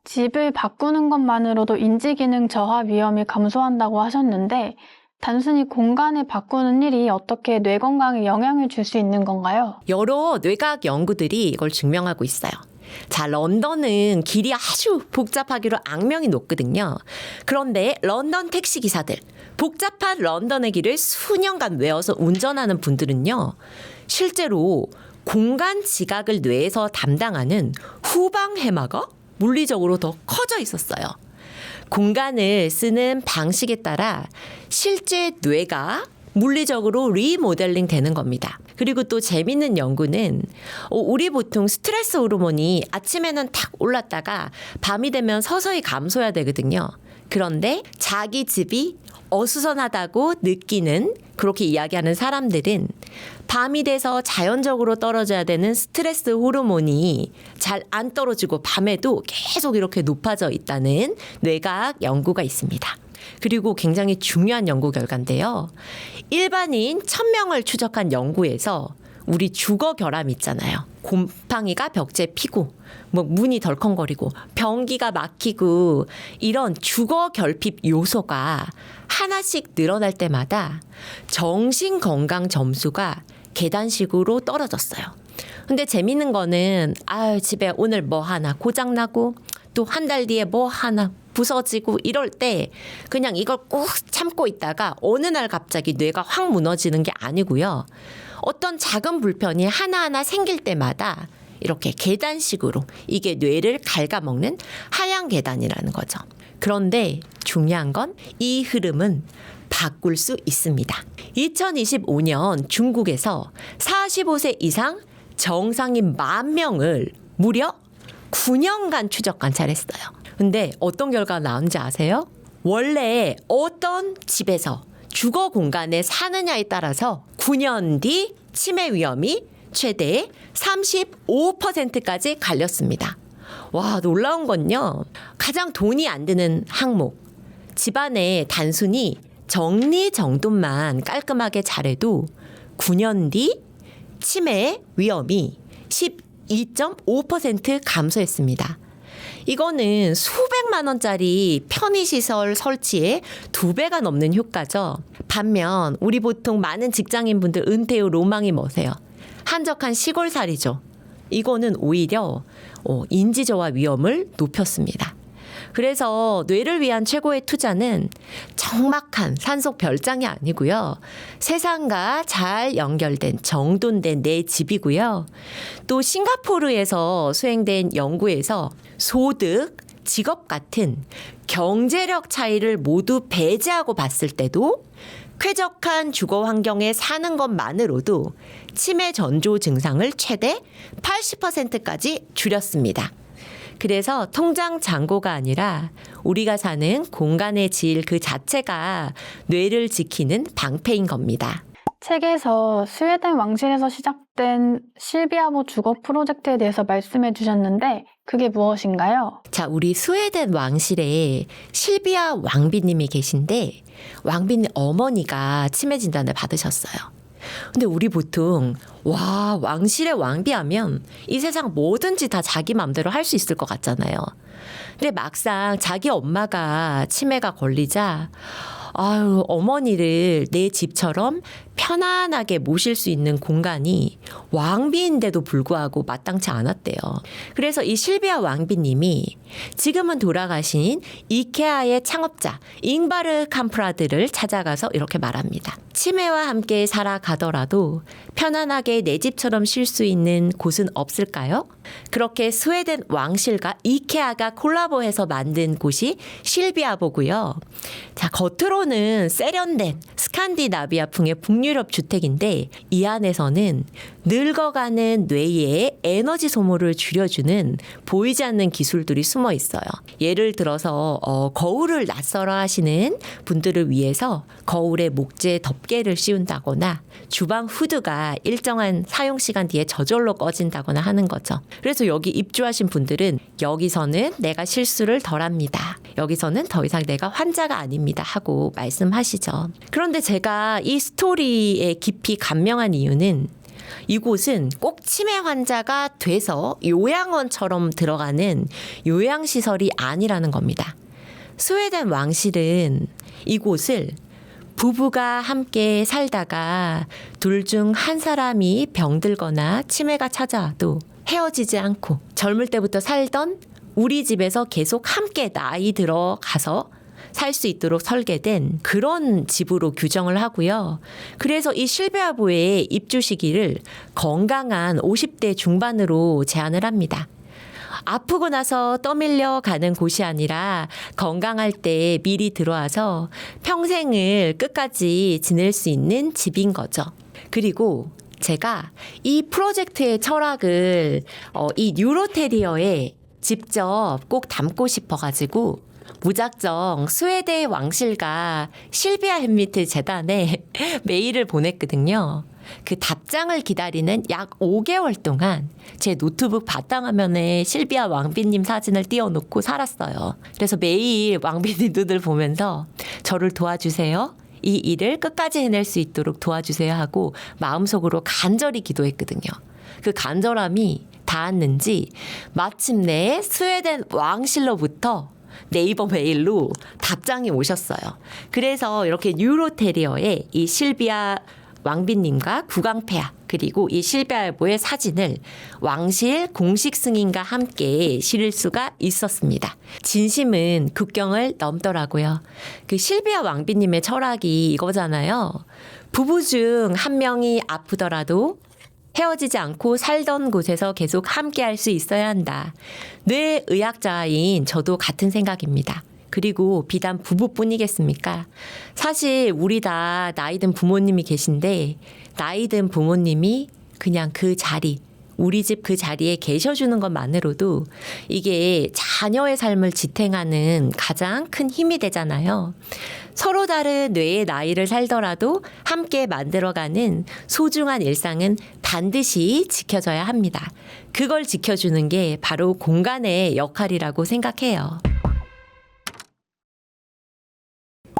집을 바꾸는 것만으로도 인지기능 저하 위험이 감소한다고 하셨는데, 단순히 공간을 바꾸는 일이 어떻게 뇌 건강에 영향을 줄 수 있는 건가요? 여러 뇌과학 연구들이 이걸 증명하고 있어요. 자, 런던은 길이 아주 복잡하기로 악명이 높거든요. 그런데 런던 택시기사들, 복잡한 런던의 길을 수년간 외워서 운전하는 분들은요, 실제로 공간 지각을 뇌에서 담당하는 후방 해마가 물리적으로 더 커져 있었어요. 공간을 쓰는 방식에 따라 실제 뇌가 물리적으로 리모델링 되는 겁니다. 그리고 또 재밌는 연구는 우리 보통 스트레스 호르몬이 아침에는 탁 올랐다가 밤이 되면 서서히 감소해야 되거든요. 그런데 자기 집이 어수선하다고 느끼는, 그렇게 이야기하는 사람들은 밤이 돼서 자연적으로 떨어져야 되는 스트레스 호르몬이 잘 안 떨어지고 밤에도 계속 이렇게 높아져 있다는 뇌과학 연구가 있습니다. 그리고 굉장히 중요한 연구 결과인데요. 일반인 1000명을 추적한 연구에서 우리 주거 결함 있잖아요. 곰팡이가 벽지에 피고, 문이 덜컹거리고, 변기가 막히고, 이런 주거 결핍 요소가 하나씩 늘어날 때마다 정신 건강 점수가 계단식으로 떨어졌어요. 근데 재밌는 거는, 집에 오늘 뭐 하나 고장나고, 또 한 달 뒤에 뭐 하나 부서지고 이럴 때 그냥 이걸 꾹 참고 있다가 어느 날 갑자기 뇌가 확 무너지는 게 아니고요. 어떤 작은 불편이 하나하나 생길 때마다 이렇게 계단식으로 이게 뇌를 갉아먹는 하향 계단이라는 거죠. 그런데 중요한 건 이 흐름은 바꿀 수 있습니다. 2025년 중국에서 45세 이상 정상인 10,000명을 무려 9년간 추적 관찰했어요. 근데 어떤 결과가 나온지 아세요? 원래 어떤 집에서 주거 공간에 사느냐에 따라서 9년 뒤 치매 위험이 최대 35%까지 갈렸습니다. 와, 놀라운 건요. 가장 돈이 안 드는 항목. 집안에 단순히 정리정돈만 깔끔하게 잘해도 9년 뒤 치매 위험이 12.5% 감소했습니다. 이거는 수백만 원짜리 편의시설 설치에 2배가 넘는 효과죠. 반면 우리 보통 많은 직장인분들 은퇴 후 로망이 뭐세요? 한적한 시골살이죠. 이거는 오히려 인지저하 위험을 높였습니다. 그래서 뇌를 위한 최고의 투자는 적막한 산속 별장이 아니고요. 세상과 잘 연결된 정돈된 내 집이고요. 또 싱가포르에서 수행된 연구에서 소득, 직업 같은 경제력 차이를 모두 배제하고 봤을 때도 쾌적한 주거 환경에 사는 것만으로도 치매 전조 증상을 최대 80%까지 줄였습니다. 그래서 통장 잔고가 아니라 우리가 사는 공간의 질 그 자체가 뇌를 지키는 방패인 겁니다. 책에서 스웨덴 왕실에서 시작된 실비아보 주거 프로젝트에 대해서 말씀해 주셨는데 그게 무엇인가요? 자, 우리 스웨덴 왕실에 실비아 왕비님이 계신데 왕비님 어머니가 치매 진단을 받으셨어요. 근데 우리 보통 왕실의 왕비하면 이 세상 뭐든지 다 자기 마음대로 할 수 있을 것 같잖아요. 근데 막상 자기 엄마가 치매가 걸리자 어머니를 내 집처럼 편안하게 모실 수 있는 공간이 왕비인데도 불구하고 마땅치 않았대요. 그래서 이 실비아 왕비님이 지금은 돌아가신 이케아의 창업자 잉바르 캄프라드를 찾아가서 이렇게 말합니다. 치매와 함께 살아가더라도 편안하게 내 집처럼 쉴 수 있는 곳은 없을까요? 그렇게 스웨덴 왕실과 이케아가 콜라보해서 만든 곳이 실비아보고요. 자, 겉으로는 세련된 스칸디나비아풍의 북유럽 주택인데 이 안에서는 늙어가는 뇌의 에너지 소모를 줄여주는 보이지 않는 기술들이 숨어 있어요. 예를 들어서 거울을 낯설어 하시는 분들을 위해서 거울에 목재 덮개를 씌운다거나 주방 후드가 일정한 사용 시간 뒤에 저절로 꺼진다거나 하는 거죠. 그래서 여기 입주하신 분들은 여기서는 내가 실수를 덜합니다. 여기서는 더 이상 내가 환자가 아닙니다 하고 말씀하시죠. 그런데 제가 이 스토리에 깊이 감명한 이유는 이곳은 꼭 치매 환자가 돼서 요양원처럼 들어가는 요양시설이 아니라는 겁니다. 스웨덴 왕실은 이곳을 부부가 함께 살다가 둘 중 한 사람이 병들거나 치매가 찾아와도 헤어지지 않고 젊을 때부터 살던 우리 집에서 계속 함께 나이 들어가서 살 수 있도록 설계된 그런 집으로 규정을 하고요. 그래서 이 실베아보의 입주 시기를 건강한 50대 중반으로 제한을 합니다. 아프고 나서 떠밀려 가는 곳이 아니라 건강할 때 미리 들어와서 평생을 끝까지 지낼 수 있는 집인 거죠. 그리고 제가 이 프로젝트의 철학을 이 뉴로테리어에 직접 꼭 담고 싶어가지고 무작정 스웨덴 왕실과 실비아 햄리트 재단에 메일을 보냈거든요. 그 답장을 기다리는 약 5개월 동안 제 노트북 바탕화면에 실비아 왕비님 사진을 띄워놓고 살았어요. 그래서 매일 왕비님 눈을 보면서 저를 도와주세요. 이 일을 끝까지 해낼 수 있도록 도와주세요 하고 마음속으로 간절히 기도했거든요. 그 간절함이 닿았는지 마침내 스웨덴 왕실로부터 네이버 메일로 답장이 오셨어요. 그래서 이렇게 뉴로테리어에 이 실비아 왕비님과 구강폐하 그리고 이 실비아보의 사진을 왕실 공식 승인과 함께 실을 수가 있었습니다. 진심은 국경을 넘더라고요. 그 실비아 왕비님의 철학이 이거잖아요. 부부 중 한 명이 아프더라도 헤어지지 않고 살던 곳에서 계속 함께 할 수 있어야 한다. 뇌의학자인 저도 같은 생각입니다. 그리고 비단 부부뿐이겠습니까? 사실 우리 다 나이든 부모님이 계신데 나이든 부모님이 그냥 그 자리, 우리 집 그 자리에 계셔주는 것만으로도 이게 자녀의 삶을 지탱하는 가장 큰 힘이 되잖아요. 서로 다른 뇌의 나이를 살더라도 함께 만들어가는 소중한 일상은 반드시 지켜져야 합니다. 그걸 지켜주는 게 바로 공간의 역할이라고 생각해요.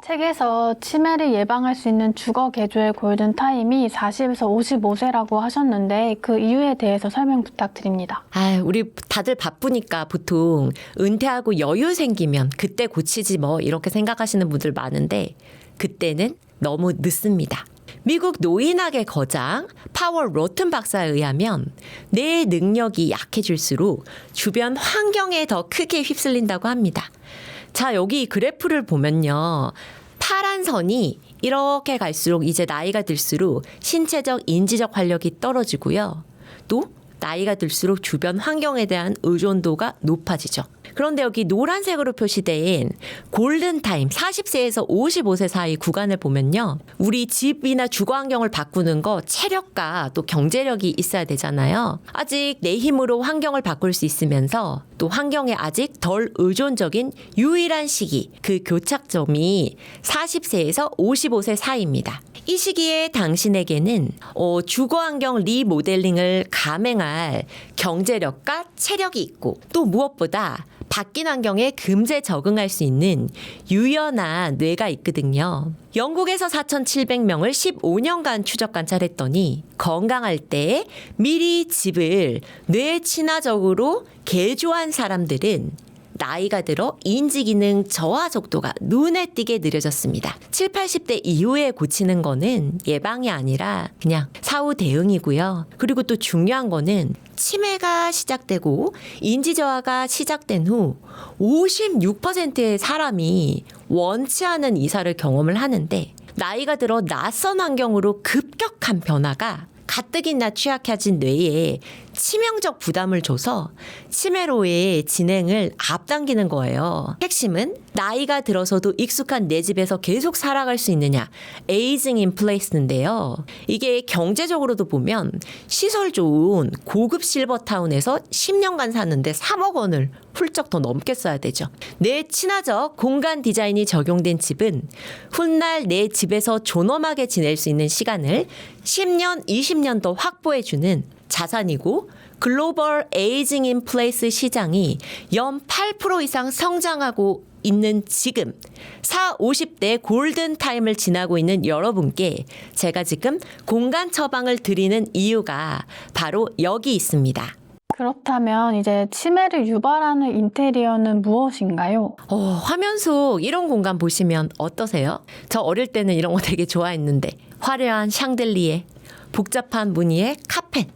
책에서 치매를 예방할 수 있는 주거 개조의 골든타임이 40에서 55세라고 하셨는데 그 이유에 대해서 설명 부탁드립니다. 우리 다들 바쁘니까 보통 은퇴하고 여유 생기면 그때 고치지 뭐 이렇게 생각하시는 분들 많은데 그때는 너무 늦습니다. 미국 노인학의 거장 파월 로튼 박사에 의하면 뇌의 능력이 약해질수록 주변 환경에 더 크게 휩쓸린다고 합니다. 자, 여기 그래프를 보면요. 파란 선이 이렇게 갈수록 이제 나이가 들수록 신체적, 인지적 활력이 떨어지고요. 또 나이가 들수록 주변 환경에 대한 의존도가 높아지죠. 그런데 여기 노란색으로 표시된 골든타임 40세에서 55세 사이 구간을 보면요. 우리 집이나 주거 환경을 바꾸는 거 체력과 또 경제력이 있어야 되잖아요. 아직 내 힘으로 환경을 바꿀 수 있으면서 또 환경에 아직 덜 의존적인 유일한 시기, 그 교착점이 40세에서 55세 사이입니다. 이 시기에 당신에게는 주거 환경 리모델링을 감행할 경제력과 체력이 있고 또 무엇보다 바뀐 환경에 금세 적응할 수 있는 유연한 뇌가 있거든요. 영국에서 4,700명을 15년간 추적 관찰했더니 건강할 때 미리 집을 뇌 친화적으로 개조한 사람들은 나이가 들어 인지기능 저하 속도가 눈에 띄게 느려졌습니다. 7, 80대 이후에 고치는 거는 예방이 아니라 그냥 사후 대응이고요. 그리고 또 중요한 거는 치매가 시작되고 인지 저하가 시작된 후 56%의 사람이 원치 않은 이사를 경험을 하는데 나이가 들어 낯선 환경으로 급격한 변화가 가뜩이나 취약해진 뇌에 치명적 부담을 줘서 치매로의 진행을 앞당기는 거예요. 핵심은 나이가 들어서도 익숙한 내 집에서 계속 살아갈 수 있느냐, 에이징 인 플레이스인데요. 이게 경제적으로도 보면 시설 좋은 고급 실버타운에서 10년간 사는데 3억 원을 훌쩍 더 넘게 써야 되죠. 내 친화적 공간 디자인이 적용된 집은 훗날 내 집에서 존엄하게 지낼 수 있는 시간을 10년, 20년 더 확보해주는 자산이고 글로벌 에이징 인 플레이스 시장이 연 8% 이상 성장하고 있는 지금 40, 50대 골든타임을 지나고 있는 여러분께 제가 지금 공간 처방을 드리는 이유가 바로 여기 있습니다. 그렇다면 이제 치매를 유발하는 인테리어는 무엇인가요? 화면 속 이런 공간 보시면 어떠세요? 저 어릴 때는 이런 거 되게 좋아했는데 화려한 샹들리에, 복잡한 무늬의 카펫,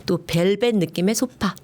또 벨벳 느낌의 소파.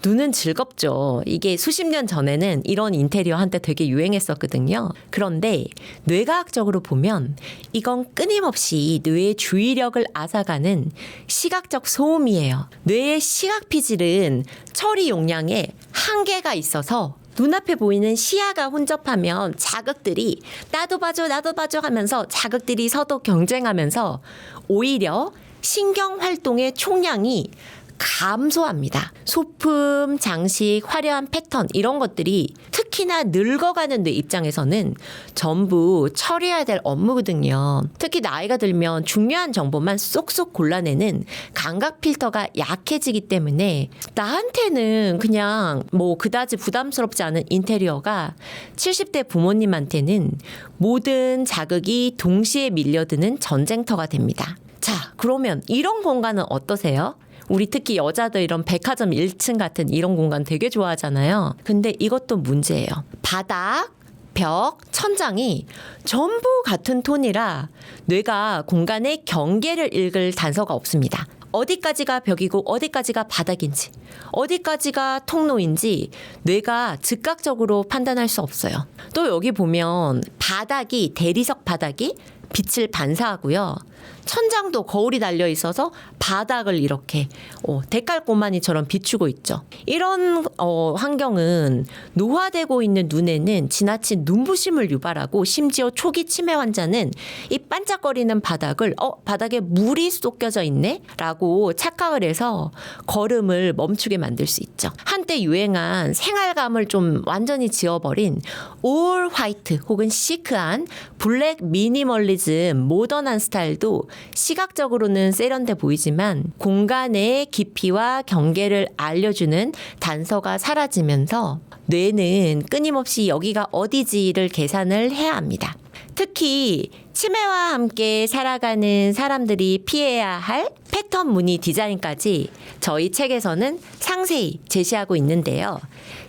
눈은 즐겁죠. 이게 수십 년 전에는 이런 인테리어 한때 되게 유행했었거든요. 그런데 뇌과학적으로 보면 이건 끊임없이 뇌의 주의력을 앗아가는 시각적 소음이에요. 뇌의 시각 피질은 처리 용량에 한계가 있어서 눈앞에 보이는 시야가 혼접하면 자극들이 나도 봐줘 하면서 자극들이 서로 경쟁하면서 오히려 신경 활동의 총량이 감소합니다. 소품, 장식, 화려한 패턴 이런 것들이 특히나 늙어가는 뇌 입장에서는 전부 처리해야 될 업무거든요. 특히 나이가 들면 중요한 정보만 쏙쏙 골라내는 감각 필터가 약해지기 때문에 나한테는 그냥 뭐 그다지 부담스럽지 않은 인테리어가 70대 부모님한테는 모든 자극이 동시에 밀려드는 전쟁터가 됩니다. 자, 그러면 이런 공간은 어떠세요? 우리 특히 여자들 이런 백화점 1층 같은 이런 공간 되게 좋아하잖아요. 근데 이것도 문제예요. 바닥, 벽, 천장이 전부 같은 톤이라 뇌가 공간의 경계를 읽을 단서가 없습니다. 어디까지가 벽이고 어디까지가 바닥인지, 어디까지가 통로인지 뇌가 즉각적으로 판단할 수 없어요. 또 여기 보면 바닥이, 대리석 바닥이 빛을 반사하고요. 천장도 거울이 달려 있어서 바닥을 이렇게 데칼코마니처럼 비추고 있죠. 이런 환경은 노화되고 있는 눈에는 지나친 눈부심을 유발하고 심지어 초기 치매 환자는 이 반짝거리는 바닥을 바닥에 물이 쏟겨져 있네? 라고 착각을 해서 걸음을 멈추게 만들 수 있죠. 한때 유행한 생활감을 좀 완전히 지워버린 올 화이트 혹은 시크한 블랙 미니멀리즘 모던한 스타일도 시각적으로는 세련돼 보이지만 공간의 깊이와 경계를 알려주는 단서가 사라지면서 뇌는 끊임없이 여기가 어디지를 계산을 해야 합니다. 특히 치매와 함께 살아가는 사람들이 피해야 할 패턴 무늬 디자인까지 저희 책에서는 상세히 제시하고 있는데요.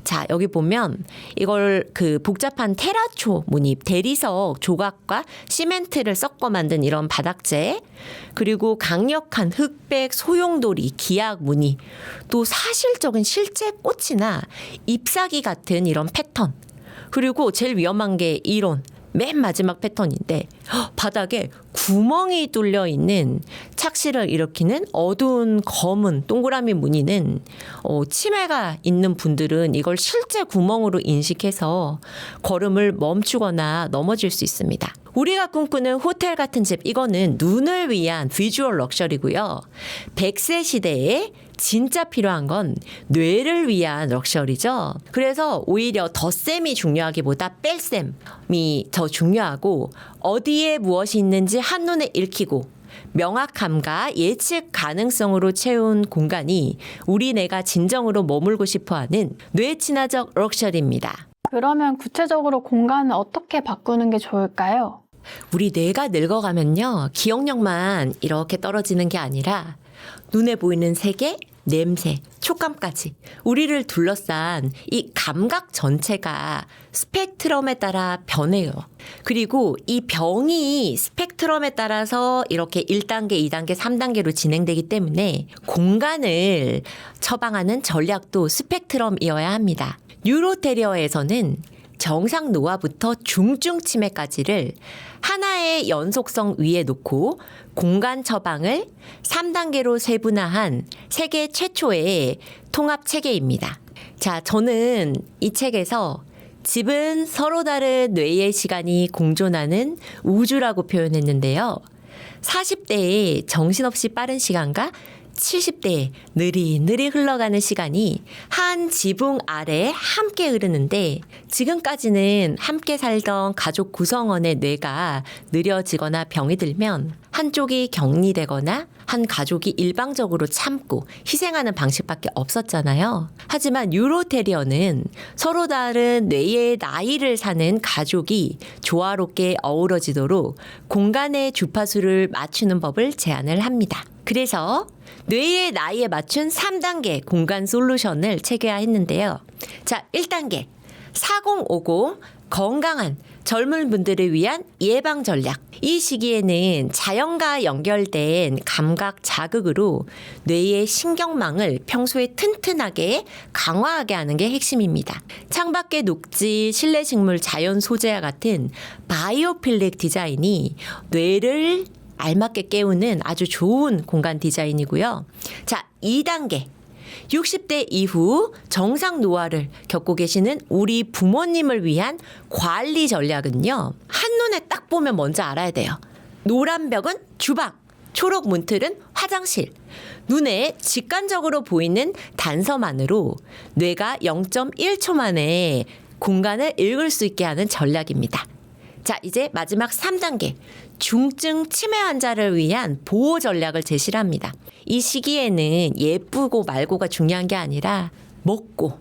자, 여기 보면 이걸 그 복잡한 테라초 무늬, 대리석 조각과 시멘트를 섞어 만든 이런 바닥재, 그리고 강력한 흑백 소용돌이 기악 무늬, 또 사실적인 실제 꽃이나 잎사귀 같은 이런 패턴, 그리고 제일 위험한 게 이론, 맨 마지막 패턴인데 바닥에 구멍이 뚫려 있는 착시를 일으키는 어두운 검은 동그라미 무늬는 치매가 있는 분들은 이걸 실제 구멍으로 인식해서 걸음을 멈추거나 넘어질 수 있습니다. 우리가 꿈꾸는 호텔 같은 집, 이거는 눈을 위한 비주얼 럭셔리고요. 100세 시대에 진짜 필요한 건 뇌를 위한 럭셔리죠. 그래서 오히려 덧셈이 중요하기보다 뺄셈이 더 중요하고, 어디에 무엇이 있는지 한눈에 읽히고 명확함과 예측 가능성으로 채운 공간이 우리 뇌가 진정으로 머물고 싶어하는 뇌 친화적 럭셔리입니다. 그러면 구체적으로 공간을 어떻게 바꾸는 게 좋을까요? 우리 뇌가 늙어가면요, 기억력만 이렇게 떨어지는 게 아니라 눈에 보이는 세계, 냄새, 촉감까지 우리를 둘러싼 이 감각 전체가 스펙트럼에 따라 변해요. 그리고 이 병이 스펙트럼에 따라서 이렇게 1단계, 2단계, 3단계로 진행되기 때문에 공간을 처방하는 전략도 스펙트럼이어야 합니다. 뉴로테리어에서는 정상 노화부터 중증 치매까지를 하나의 연속성 위에 놓고 공간 처방을 3단계로 세분화한 세계 최초의 통합 체계입니다. 자, 저는 이 책에서 집은 서로 다른 뇌의 시간이 공존하는 우주라고 표현했는데요. 40대의 정신없이 빠른 시간과 70대에 느릿느릿 흘러가는 시간이 한 지붕 아래 함께 흐르는데, 지금까지는 함께 살던 가족 구성원의 뇌가 느려지거나 병이 들면 한쪽이 격리되거나 한 가족이 일방적으로 참고 희생하는 방식밖에 없었잖아요. 하지만 유로테리어는 서로 다른 뇌의 나이를 사는 가족이 조화롭게 어우러지도록 공간의 주파수를 맞추는 법을 제안을 합니다. 그래서 뇌의 나이에 맞춘 3단계 공간 솔루션을 체계화했는데요. 자, 1단계 4050 건강한 젊은 분들을 위한 예방 전략. 이 시기에는 자연과 연결된 감각 자극으로 뇌의 신경망을 평소에 튼튼하게 강화하게 하는 게 핵심입니다. 창밖의 녹지, 실내 식물, 자연 소재와 같은 바이오필릭 디자인이 뇌를 알맞게 깨우는 아주 좋은 공간 디자인이고요. 자, 2단계. 60대 이후 정상 노화를 겪고 계시는 우리 부모님을 위한 관리 전략은요. 한눈에 딱 보면 뭔지 알아야 돼요. 노란 벽은 주방, 초록 문틀은 화장실. 눈에 직관적으로 보이는 단서만으로 뇌가 0.1초 만에 공간을 읽을 수 있게 하는 전략입니다. 자, 이제 마지막 3단계. 중증 치매 환자를 위한 보호 전략을 제시를 합니다. 이 시기에는 예쁘고 말고가 중요한 게 아니라 먹고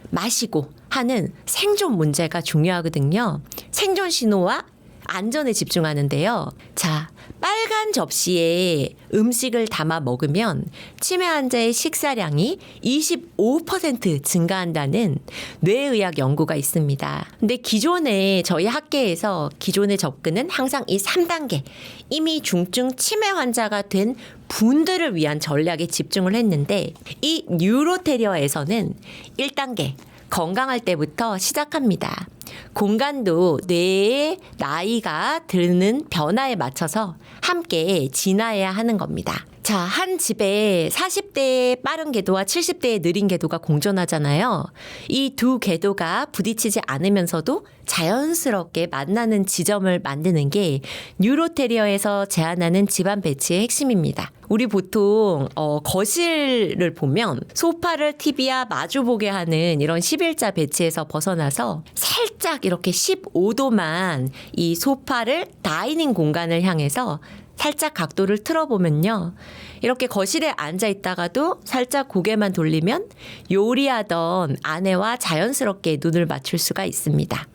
마시고 하는 생존 문제가 중요하거든요. 생존 신호와 안전에 집중하는데요. 자, 빨간 접시에 음식을 담아 먹으면 치매 환자의 식사량이 25% 증가한다는 뇌의학 연구가 있습니다. 근데 기존에 저희 학계에서 기존의 접근은 항상 이 3단계 이미 중증 치매 환자가 된 분들을 위한 전략에 집중을 했는데 이 뉴로테리어에서는 1단계 건강할 때부터 시작합니다. 공간도 뇌의 나이가 드는 변화에 맞춰서 함께 진화해야 하는 겁니다. 자, 한 집에 40대의 빠른 궤도와 70대의 느린 궤도가 공존하잖아요. 이 두 궤도가 부딪히지 않으면서도 자연스럽게 만나는 지점을 만드는 게 뉴로테리어에서 제안하는 집안 배치의 핵심입니다. 우리 보통 거실을 보면 소파를 TV와 마주보게 하는 이런 11자 배치에서 벗어나서 살짝 이렇게 15도만 이 소파를 다이닝 공간을 향해서 살짝 각도를 틀어보면요. 이렇게 거실에 앉아 있다가도 살짝 고개만 돌리면 요리하던 아내와 자연스럽게 눈을 맞출 수가 있습니다.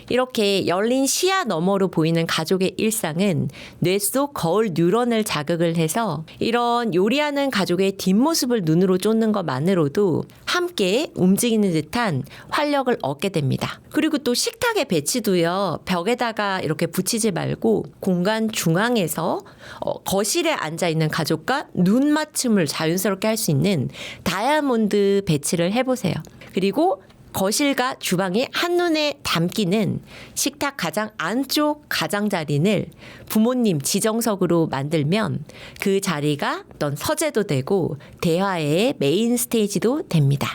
이렇게 열린 시야 너머로 보이는 가족의 일상은 뇌 속 거울 뉴런을 자극을 해서 이런 요리하는 가족의 뒷모습을 눈으로 쫓는 것만으로도 함께 움직이는 듯한 활력을 얻게 됩니다. 그리고 또 식탁의 배치도요. 벽에다가 이렇게 붙이지 말고 공간 중앙에서 거실에 앉아있는 가족과 눈 맞춤을 자연스럽게 할 수 있는 다이아몬드 배치를 해보세요. 그리고 거실과 주방이 한눈에 담기는 식탁 가장 안쪽 가장자리를 부모님 지정석으로 만들면 그 자리가 어떤 서재도 되고 대화의 메인 스테이지도 됩니다.